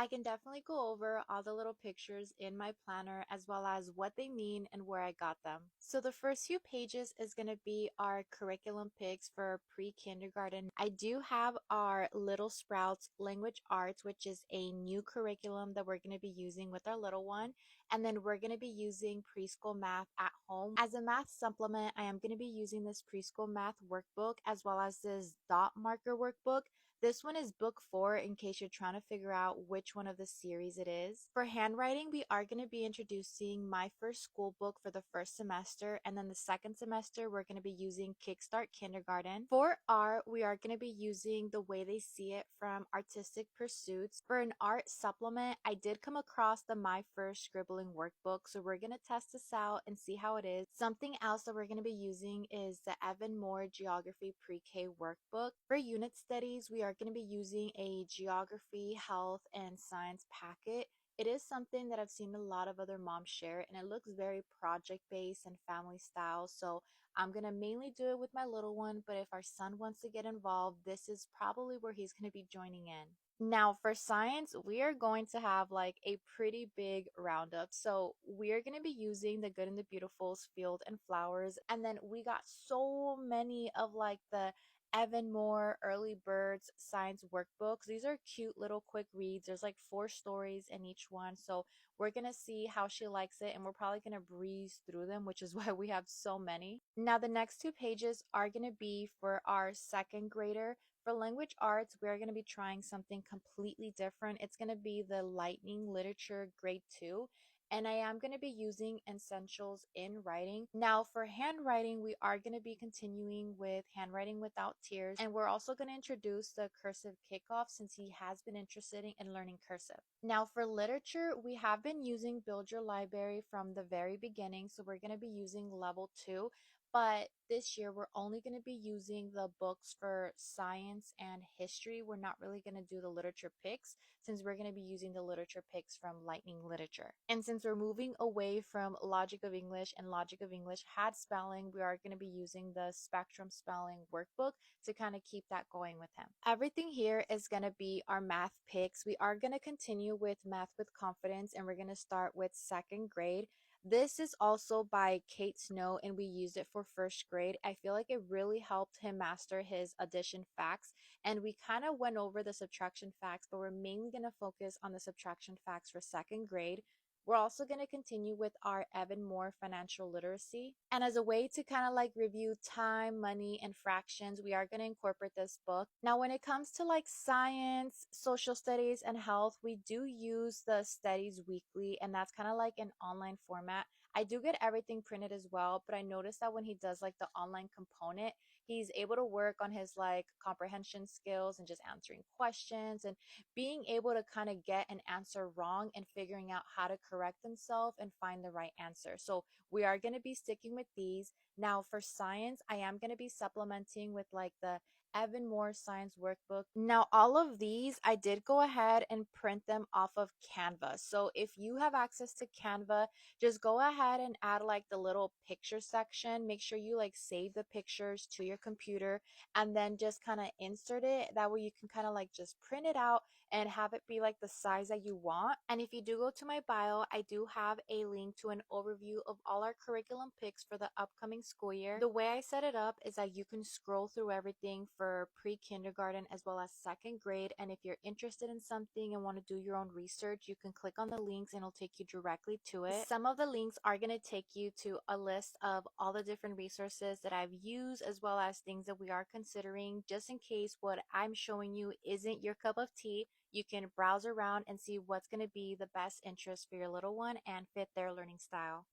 I can definitely go over all the little pictures in my planner as well as what they mean and where I got them. So the first few pages is going to be our curriculum picks for pre-kindergarten. I do have our Little Sprouts Language Arts, which is a new curriculum that we're going to be using with our little one. And then we're going to be using preschool math at home. As a math supplement, I am going to be using this preschool math workbook as well as this dot marker workbook. This one is book 4 in case you're trying to figure out which one of the series it is. For handwriting, we are going to be introducing My First School Book for the first semester, and then the second semester, we're going to be using Kickstart Kindergarten. For art, we are going to be using The Way They See It from Artistic Pursuits. For an art supplement, I did come across the My First Scribbling workbook, so we're going to test this out and see how it is. Something else that we're going to be using is the Evan Moore Geography Pre-K workbook. For unit studies, we are going to be using a geography, health, and science packet. It is something that I've seen a lot of other moms share, and it looks very project based and family style. So I'm going to mainly do it with my little one, but if our son wants to get involved, this is probably where he's going to be joining in. Now, for science, we are going to have like a pretty big roundup. So, we are going to be using the Good and the Beautiful's Field and Flowers. And then we got so many of like the Evan Moore Early Birds science workbooks. These are cute little quick reads. There's like 4 stories in each one. So, we're going to see how she likes it, and we're probably going to breeze through them, which is why we have so many. Now, the next 2 pages are going to be for our second grader. For language arts, we're going to be trying something completely different. It's going to be the Lightning Literature Grade 2. And I am going to be using essentials in writing. Now, for handwriting, we are going to be continuing with handwriting without tears. And we're also going to introduce the cursive kickoff since he has been interested in learning cursive. Now, for literature, we have been using Build Your Library from the very beginning. So we're going to be using level 2. But this year, we're only going to be using the books for science and history. We're not really going to do the literature picks since we're going to be using the literature picks from Lightning Literature. And since we're moving away from Logic of English and Logic of English had spelling, we are going to be using the Spectrum Spelling workbook to kind of keep that going with him. Everything here is going to be our math picks. We are going to continue with Math with Confidence, and we're going to start with second grade. This is also by Kate Snow, and we used it for first grade. I feel like it really helped him master his addition facts, and we kind of went over the subtraction facts, but we're mainly going to focus on the subtraction facts for second grade. We're also going to continue with our Evan Moore financial literacy. And as a way to kind of like review time, money, and fractions, we are going to incorporate this book. Now, when it comes to like science, social studies, and health, we do use the studies weekly, and that's kind of like an online format. I do get everything printed as well, but I noticed that when he does like the online component, he's able to work on his like comprehension skills and just answering questions and being able to kind of get an answer wrong and figuring out how to correct themselves and find the right answer. So we are going to be sticking with these. Now for science, I am going to be supplementing with like the Evan Moore Science Workbook. Now, all of these, I did go ahead and print them off of Canva. So if you have access to Canva, just go ahead and add like the little picture section. Make sure you like save the pictures to your computer and then just kind of insert it. That way you can kind of like just print it out and have it be like the size that you want. And if you do go to my bio, I do have a link to an overview of all our curriculum picks for the upcoming school year. The way I set it up is that you can scroll through everything for pre-kindergarten as well as second grade. And if you're interested in something and want to do your own research, you can click on the links and it'll take you directly to it. Some of the links are going to take you to a list of all the different resources that I've used as well as things that we are considering just in case what I'm showing you isn't your cup of tea. You can browse around and see what's going to be the best interest for your little one and fit their learning style.